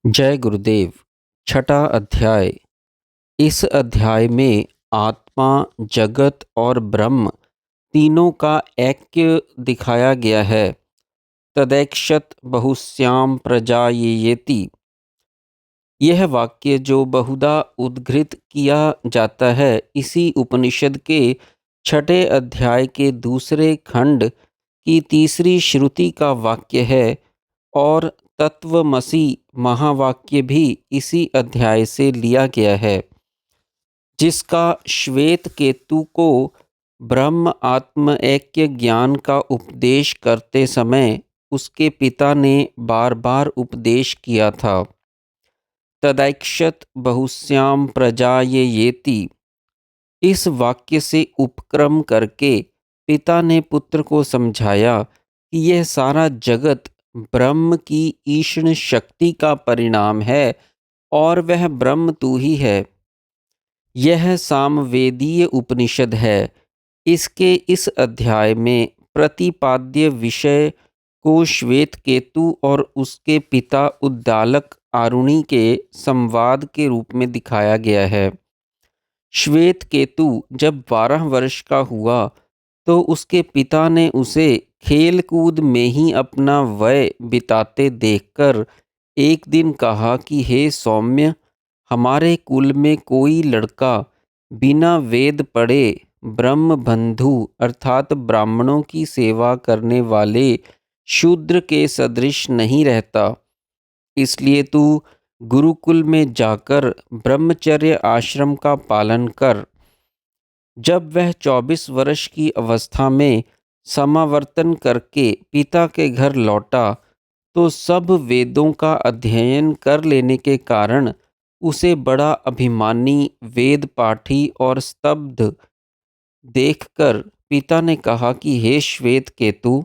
जय गुरुदेव। छठा अध्याय। इस अध्याय में आत्मा, जगत और ब्रह्म तीनों का ऐक्य दिखाया गया है। तदैक्षत बहुस्याम प्रजायेति। यह वाक्य जो बहुधा उद्धृत किया जाता है, इसी उपनिषद के छठे अध्याय के दूसरे खंड की तीसरी श्रुति का वाक्य है और तत्वमसि महावाक्य भी इसी अध्याय से लिया गया है, जिसका श्वेत केतु को ब्रह्म आत्म ऐक्य ज्ञान का उपदेश करते समय उसके पिता ने बार बार उपदेश किया था। तदैक्षत बहुस्याम प्रजायेति। इस वाक्य से उपक्रम करके पिता ने पुत्र को समझाया कि यह सारा जगत ब्रह्म की ईषण शक्ति का परिणाम है और वह ब्रह्म तू ही है। यह सामवेदीय उपनिषद है। इसके इस अध्याय में प्रतिपाद्य विषय को श्वेत केतु और उसके पिता उद्दालक आरुणि के संवाद के रूप में दिखाया गया है। श्वेत केतु जब 12 वर्ष का हुआ तो उसके पिता ने उसे खेल कूद में ही अपना वय बिताते देखकर एक दिन कहा कि हे सौम्य, हमारे कुल में कोई लड़का बिना वेद पढ़े ब्रह्म बंधु अर्थात ब्राह्मणों की सेवा करने वाले शूद्र के सदृश नहीं रहता। इसलिए तू गुरुकुल में जाकर ब्रह्मचर्य आश्रम का पालन कर। जब वह 24 वर्ष की अवस्था में समावर्तन करके पिता के घर लौटा तो सब वेदों का अध्ययन कर लेने के कारण उसे बड़ा अभिमानी, वेद पाठी और स्तब्ध देखकर पिता ने कहा कि हे श्वेत केतु,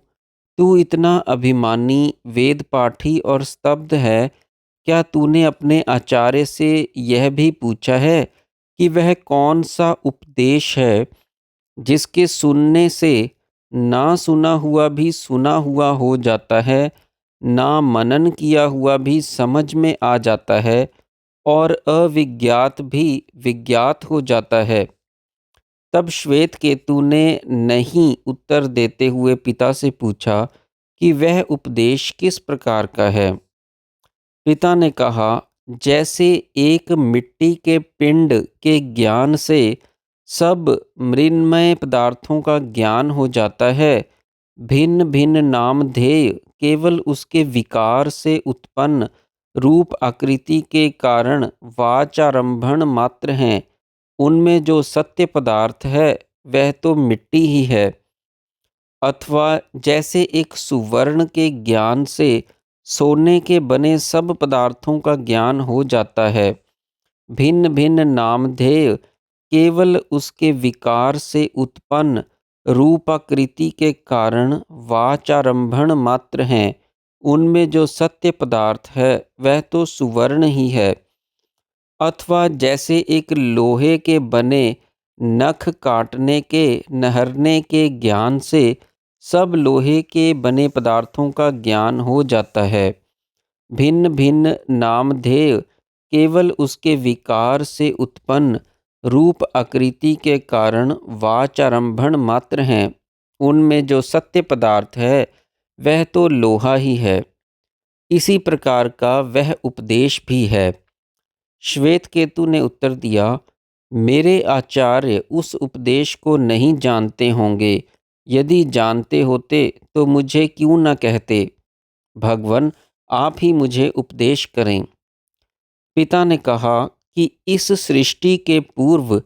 तू इतना अभिमानी, वेद पाठी और स्तब्ध है, क्या तूने अपने आचार्य से यह भी पूछा है कि वह कौन सा उपदेश है जिसके सुनने से ना सुना हुआ भी सुना हुआ हो जाता है, ना मनन किया हुआ भी समझ में आ जाता है और अविज्ञात भी विज्ञात हो जाता है। तब श्वेत केतु ने नहीं उत्तर देते हुए पिता से पूछा कि वह उपदेश किस प्रकार का है। पिता ने कहा, जैसे एक मिट्टी के पिंड के ज्ञान से सब मृन्मय पदार्थों का ज्ञान हो जाता है, भिन्न भिन्न नामधेय केवल उसके विकार से उत्पन्न रूप आकृति के कारण वाचारंभण मात्र हैं, उनमें जो सत्य पदार्थ है वह तो मिट्टी ही है। अथवा जैसे एक सुवर्ण के ज्ञान से सोने के बने सब पदार्थों का ज्ञान हो जाता है, भिन्न भिन्न नामधेय केवल उसके विकार से उत्पन्न रूपाकृति के कारण वाचारंभण मात्र हैं, उनमें जो सत्य पदार्थ है वह तो सुवर्ण ही है। अथवा जैसे एक लोहे के बने नख काटने के नहरने के ज्ञान से सब लोहे के बने पदार्थों का ज्ञान हो जाता है, भिन्न भिन्न नामधेय केवल उसके विकार से उत्पन्न रूप आकृति के कारण वाचारंभण मात्र हैं, उनमें जो सत्य पदार्थ है वह तो लोहा ही है। इसी प्रकार का वह उपदेश भी है। श्वेत केतु ने उत्तर दिया, मेरे आचार्य उस उपदेश को नहीं जानते होंगे, यदि जानते होते तो मुझे क्यों न कहते। भगवान, आप ही मुझे उपदेश करें। पिता ने कहा कि इस सृष्टि के पूर्व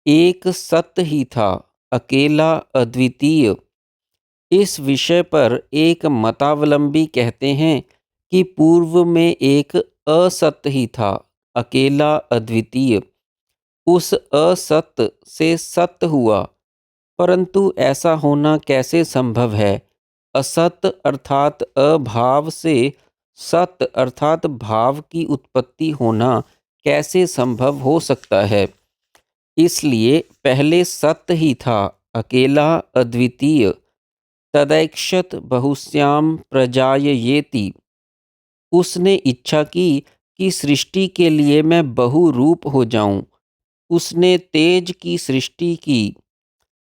एक सत्य ही था, अकेला, अद्वितीय। इस विषय पर एक मतावलंबी कहते हैं कि पूर्व में एक असत्य ही था, अकेला, अद्वितीय। उस असत्य से सत्य हुआ, परंतु ऐसा होना कैसे संभव है। असत अर्थात अभाव से सत अर्थात भाव की उत्पत्ति होना कैसे संभव हो सकता है। इसलिए पहले सत्य ही था, अकेला, अद्वितीय। तदैक्षत बहुस्याम प्रजाययेति। उसने इच्छा की कि सृष्टि के लिए मैं बहुरूप हो जाऊं। उसने तेज की सृष्टि की।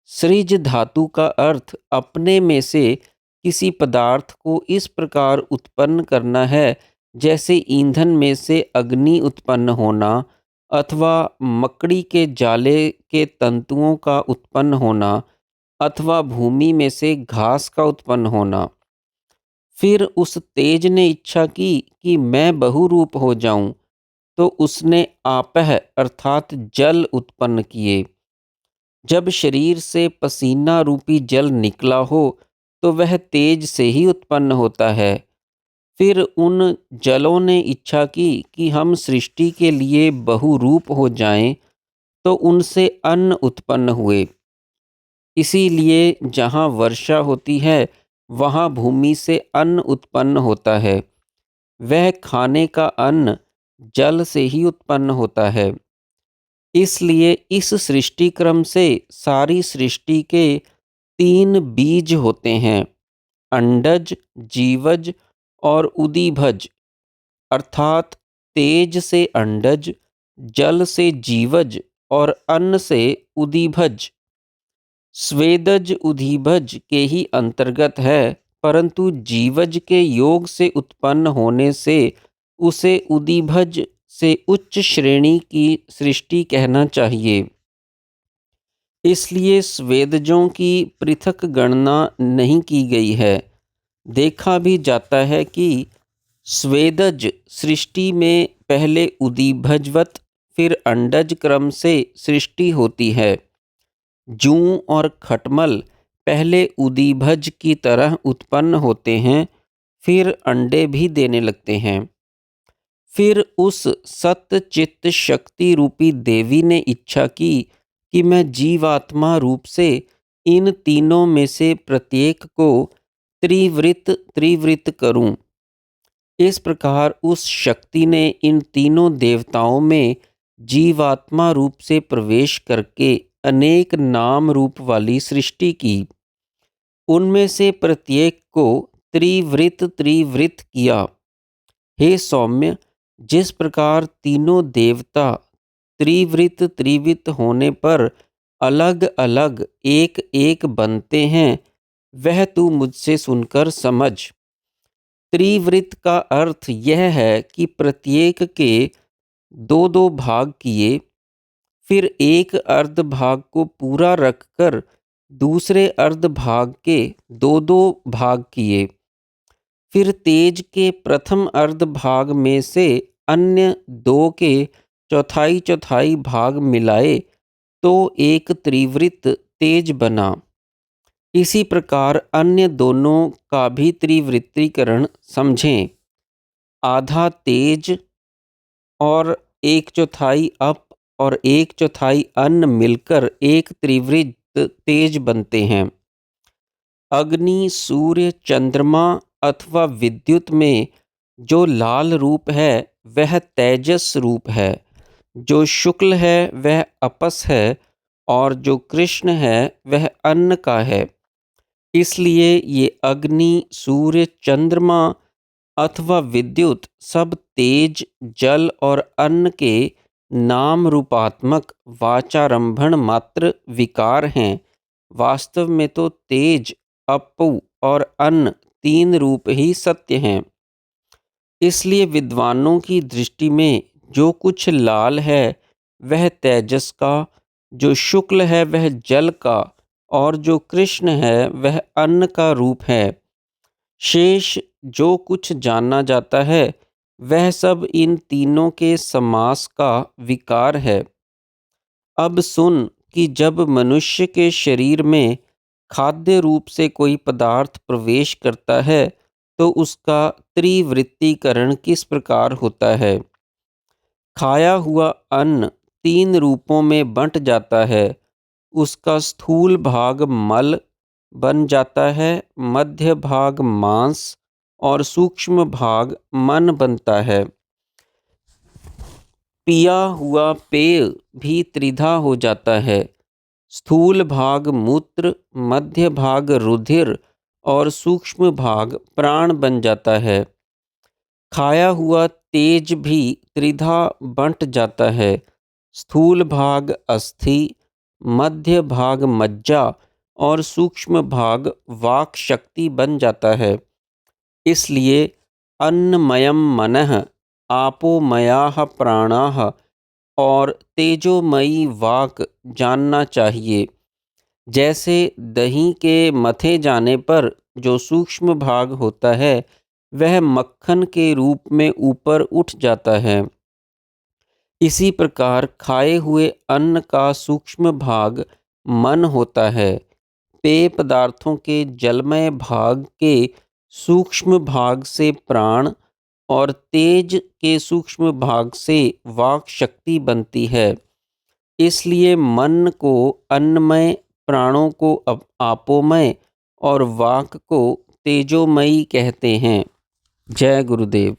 सृज धातु का अर्थ अपने में से किसी पदार्थ को इस प्रकार उत्पन्न करना है जैसे ईंधन में से अग्नि उत्पन्न होना, अथवा मकड़ी के जाले के तंतुओं का उत्पन्न होना, अथवा भूमि में से घास का उत्पन्न होना। फिर उस तेज ने इच्छा की कि मैं बहुरूप हो जाऊं, तो उसने आपह अर्थात जल उत्पन्न किए। जब शरीर से पसीना रूपी जल निकला हो तो वह तेज से ही उत्पन्न होता है। फिर उन जलों ने इच्छा की कि हम सृष्टि के लिए बहुरूप हो जाएं, तो उनसे अन्न उत्पन्न हुए। इसीलिए जहाँ वर्षा होती है वहाँ भूमि से अन्न उत्पन्न होता है। वह खाने का अन्न जल से ही उत्पन्न होता है। इसलिए इस सृष्टि क्रम से सारी सृष्टि के 3 बीज होते हैं, अंडज, जीवज और उदिभज। अर्थात तेज से अंडज, जल से जीवज और अन्न से उदिभज। स्वेदज उदिभज के ही अंतर्गत है, परंतु जीवज के योग से उत्पन्न होने से उसे उदिभज से उच्च श्रेणी की सृष्टि कहना चाहिए। इसलिए स्वेदजों की पृथक गणना नहीं की गई है। देखा भी जाता है कि स्वेदज सृष्टि में पहले उदिभजवत फिर अंडज क्रम से सृष्टि होती है। जूं और खटमल पहले उदिभज की तरह उत्पन्न होते हैं, फिर अंडे भी देने लगते हैं। फिर उस सत्य चित्त शक्ति रूपी देवी ने इच्छा की कि मैं जीवात्मा रूप से इन तीनों में से प्रत्येक को त्रिवृत त्रिवृत करूं। इस प्रकार उस शक्ति ने इन तीनों देवताओं में जीवात्मा रूप से प्रवेश करके अनेक नाम रूप वाली सृष्टि की। उनमें से प्रत्येक को त्रिवृत त्रिवृत किया। हे सौम्य, जिस प्रकार तीनों देवता त्रिवृत त्रिवृत होने पर अलग अलग एक एक बनते हैं, वह तू मुझसे सुनकर समझ। त्रिवृत का अर्थ यह है कि प्रत्येक के दो दो भाग किए, फिर एक अर्ध भाग को पूरा रखकर दूसरे अर्ध भाग के दो दो भाग किए। फिर तेज के प्रथम अर्ध भाग में से अन्य दो के चौथाई चौथाई भाग मिलाए तो एक त्रिवृत तेज बना। इसी प्रकार अन्य दोनों का भी त्रिवृत्तीकरण समझें। आधा तेज और एक चौथाई अप और एक चौथाई अन्न मिलकर एक त्रिवृत तेज बनते हैं। अग्नि, सूर्य, चंद्रमा अथवा विद्युत में जो लाल रूप है वह तेजस रूप है, जो शुक्ल है वह अपस है, और जो कृष्ण है वह अन्न का है। इसलिए ये अग्नि, सूर्य, चंद्रमा अथवा विद्युत सब तेज, जल और अन्न के नाम रूपात्मक वाचारंभण मात्र विकार हैं। वास्तव में तो तेज, अपु और अन्न 3 रूप ही सत्य हैं। इसलिए विद्वानों की दृष्टि में जो कुछ लाल है वह तेजस का, जो शुक्ल है वह जल का, और जो कृष्ण है वह अन्न का रूप है। शेष जो कुछ जाना जाता है वह सब इन तीनों के समास का विकार है। अब सुन कि जब मनुष्य के शरीर में खाद्य रूप से कोई पदार्थ प्रवेश करता है तो उसका त्रिवृत्तीकरण किस प्रकार होता है। खाया हुआ अन्न 3 रूपों में बंट जाता है। उसका स्थूल भाग मल बन जाता है, मध्य भाग मांस और सूक्ष्म भाग मन बनता है। पिया हुआ पेय भी त्रिधा हो जाता है। स्थूल भाग मूत्र, मध्य भाग रुधिर और सूक्ष्म भाग प्राण बन जाता है। खाया हुआ तेज भी त्रिधा बंट जाता है। स्थूल भाग अस्थि, मध्य भाग मज्जा और सूक्ष्म भाग वाक शक्ति बन जाता है। इसलिए अन्नमयम मनः, आपोमयाः प्राणाः और तेजोमयी वाक जानना चाहिए। जैसे दही के मथे जाने पर जो सूक्ष्म भाग होता है वह मक्खन के रूप में ऊपर उठ जाता है, इसी प्रकार खाए हुए अन्न का सूक्ष्म भाग मन होता है। पेय पदार्थों के जलमय भाग के सूक्ष्म भाग से प्राण और तेज के सूक्ष्म भाग से वाक शक्ति बनती है। इसलिए मन को अन्नमय, प्राणों को आपोमय और वाक को तेजोमयी कहते हैं। जय गुरुदेव।